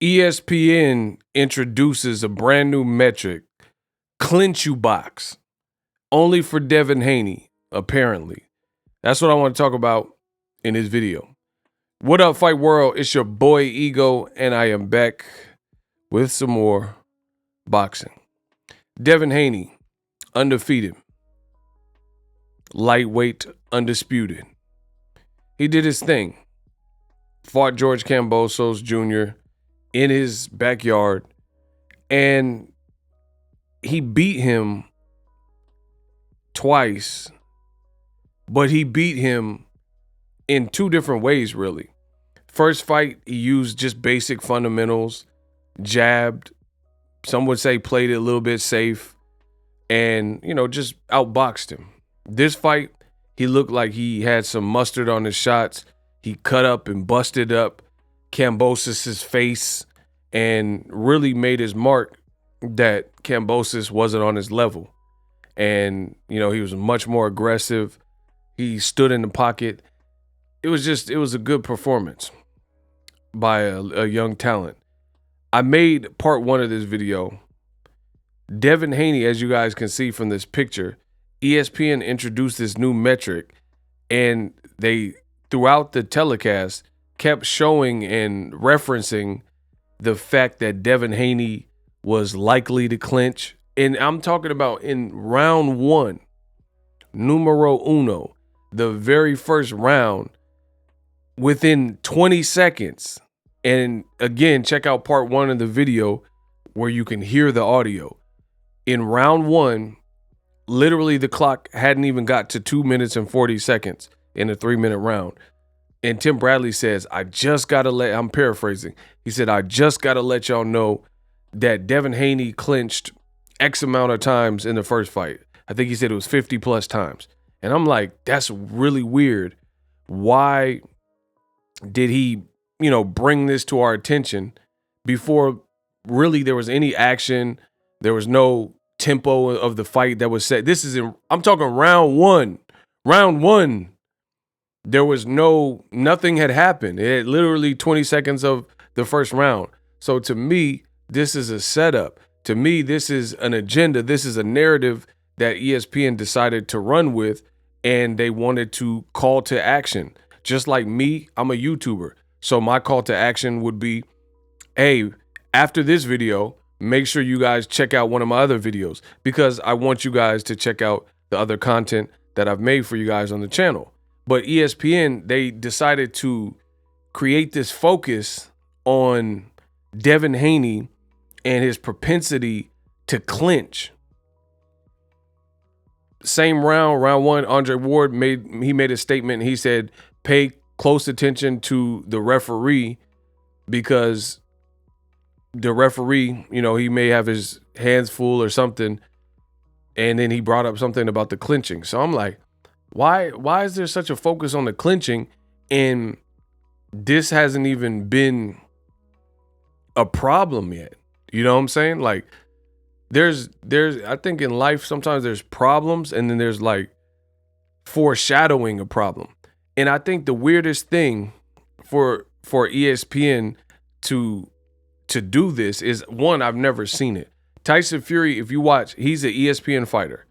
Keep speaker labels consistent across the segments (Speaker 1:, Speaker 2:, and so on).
Speaker 1: ESPN introduces a brand new metric, Clinchubox, only for Devin Haney, apparently. That's what I want to talk about in this video. What up, Fight World? It's your boy Ego, and I am back with some more boxing. Devin Haney, undefeated. Lightweight, undisputed. He did his thing. Fought George Kambosos Jr. in his backyard, and he beat him twice, but he beat him in two different ways, really. First fight, he used just basic fundamentals, jabbed, some would say played it a little bit safe, and, just outboxed him. This fight, he looked like he had some mustard on his shots. He cut up and busted up Kambosos' face and really made his mark that Kambosos wasn't on his level. And, he was much more aggressive. He stood in the pocket. It was a good performance by a young talent. I made part one of this video. Devin Haney, as you guys can see from this picture, ESPN introduced this new metric, and they, throughout the telecast, kept showing and referencing the fact that Devin Haney was likely to clinch. And I'm talking about in round one, numero uno, the very first round, within 20 seconds. And again, check out part one of the video where you can hear the audio. In round one, literally the clock hadn't even got to 2 minutes and 40 seconds in a 3-minute round. And Tim Bradley says, I'm paraphrasing. He said, I just got to let y'all know that Devin Haney clinched X amount of times in the first fight. I think he said it was 50 plus times. And I'm like, that's really weird. Why did he, bring this to our attention before really there was any action? There was no tempo of the fight that was set. I'm talking round one. Round one. There was nothing had happened. It had literally 20 seconds of the first round. So to me, this is a setup. To me, this is an agenda. This is a narrative that ESPN decided to run with, and they wanted to call to action. Just like me, I'm a YouTuber. So my call to action would be, hey, after this video, make sure you guys check out one of my other videos, because I want you guys to check out the other content that I've made for you guys on the channel. But ESPN, they decided to create this focus on Devin Haney and his propensity to clinch. Same round one, Andre Ward made a statement. He said, pay close attention to the referee, because the referee, he may have his hands full or something. And then he brought up something about the clinching. So I'm like, why is there such a focus on the clinching? And this hasn't even been a problem yet. You know what I'm saying? Like, there's I think in life sometimes there's problems, and then there's like foreshadowing a problem. And I think the weirdest thing for ESPN to do this is, one, I've never seen it. Tyson Fury, if you watch, he's an ESPN fighter.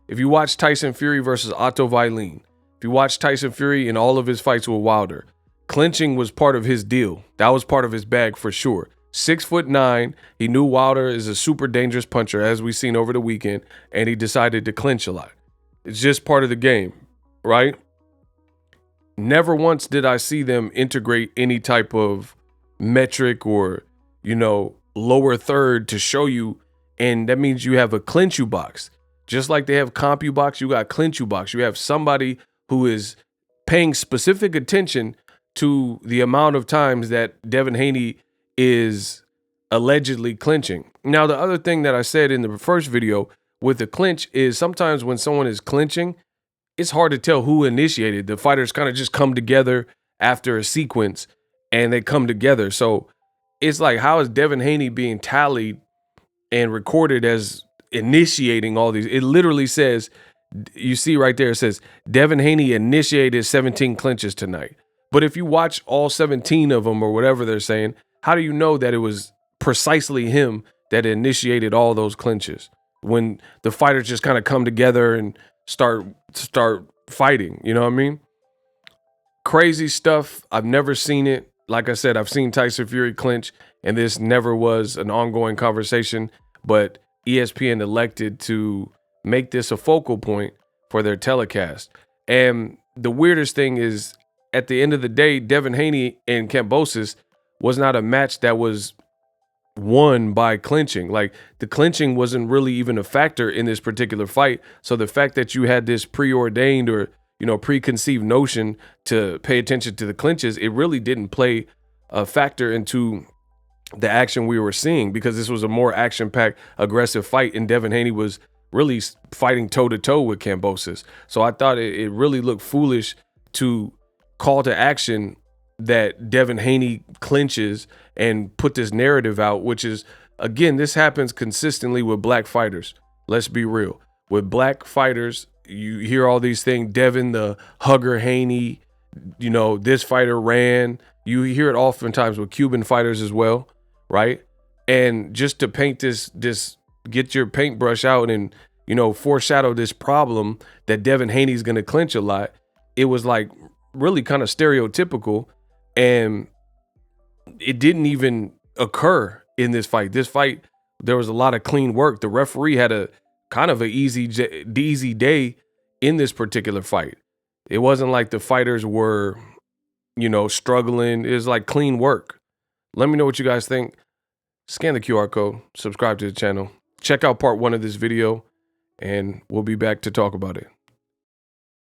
Speaker 1: If you watch Tyson Fury versus Otto Vailin, if you watch Tyson Fury in all of his fights with Wilder, clinching was part of his deal. That was part of his bag for sure. 6'9", he knew Wilder is a super dangerous puncher, as we've seen over the weekend, and he decided to clinch a lot. It's just part of the game, right? Never once did I see them integrate any type of metric or, lower third to show you, and that means you have a Clinchubox. Just like they have CompuBox, you got Clinchubox. You have somebody who is paying specific attention to the amount of times that Devin Haney is allegedly clinching. Now, the other thing that I said in the first video with the clinch is sometimes when someone is clinching, it's hard to tell who initiated. The fighters kind of just come together after a sequence, and they come together. So it's like, how is Devin Haney being tallied and recorded as initiating all these? It literally says, you see right there, it says Devin Haney initiated 17 clinches tonight. But if you watch all 17 of them or whatever they're saying, how do you know that it was precisely him that initiated all those clinches when the fighters just kind of come together and start fighting? You know what I mean? Crazy stuff. I've never seen it. Like I said, I've seen Tyson Fury clinch, and this never was an ongoing conversation, but ESPN elected to make this a focal point for their telecast. And the weirdest thing is, at the end of the day, Devin Haney and Kambosos was not a match that was won by clinching. Like, the clinching wasn't really even a factor in this particular fight. So the fact that you had this preordained or, you know, preconceived notion to pay attention to the clinches, it really didn't play a factor into the action we were seeing, because this was a more action-packed, aggressive fight, and Devin Haney was really fighting toe-to-toe with Kambosos. So I thought it really looked foolish to call to action that Devin Haney clinches and put this narrative out, which is, again, this happens consistently with black fighters. Let's be real. With black fighters, you hear all these things, Devin the hugger Haney, you know, this fighter ran. You hear it oftentimes with Cuban fighters as well, right? And just to paint this, get your paintbrush out and, you know, foreshadow this problem that Devin Haney's going to clinch a lot, it was like really kind of stereotypical, and it didn't even occur in this fight. This fight, there was a lot of clean work. The referee had a kind of an easy day in this particular fight. It wasn't like the fighters were, you know, struggling. It was like clean work. Let me know what you guys think. Scan the QR code, subscribe to the channel, check out part 1 of this video, and we'll be back to talk about it.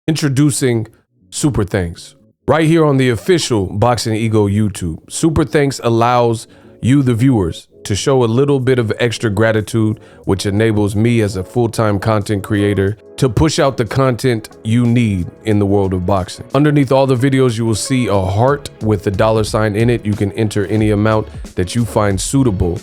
Speaker 1: Introducing Super Thanks. Right here on the official Boxing Ego YouTube, Super Thanks allows you, the viewers, to show a little bit of extra gratitude, which enables me as a full-time content creator to push out the content you need in the world of boxing. Underneath all the videos, you will see a heart with the $sign in it. You can enter any amount that you find suitable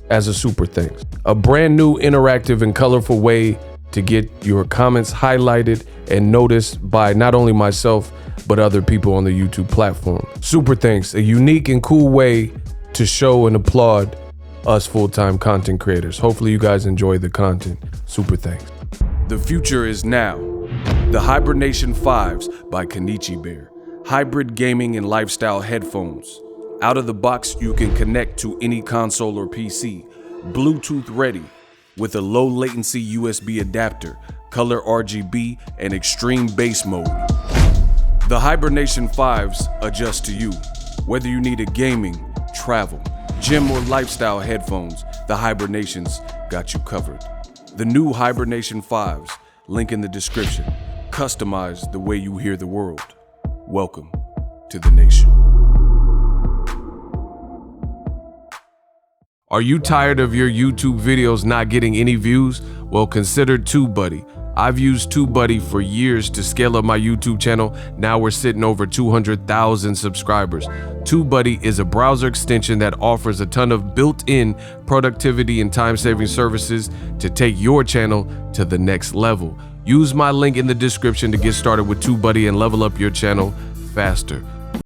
Speaker 1: as a super thanks. A brand new, interactive, and colorful way to get your comments highlighted and noticed by not only myself, but other people on the YouTube platform. Super thanks, a unique and cool way to show and applaud us full-time content creators. Hopefully you guys enjoy the content. Super thanks. The future is now. The Hibernation 5s by Kenichi Bear. Hybrid gaming and lifestyle headphones. Out of the box, you can connect to any console or PC. Bluetooth ready with a low latency USB adapter, color RGB, and extreme bass mode. The Hibernation 5s adjust to you. Whether you need a gaming, travel, gym, or lifestyle headphones, the Hibernations got you covered. The new Hibernation 5s, link in the description. Customize the way you hear the world. Welcome to the nation. Are you tired of your YouTube videos not getting any views? Well, consider TubeBuddy. I've used TubeBuddy for years to scale up my YouTube channel. Now we're sitting over 200,000 subscribers. TubeBuddy is a browser extension that offers a ton of built-in productivity and time-saving services to take your channel to the next level. Use my link in the description to get started with TubeBuddy and level up your channel faster.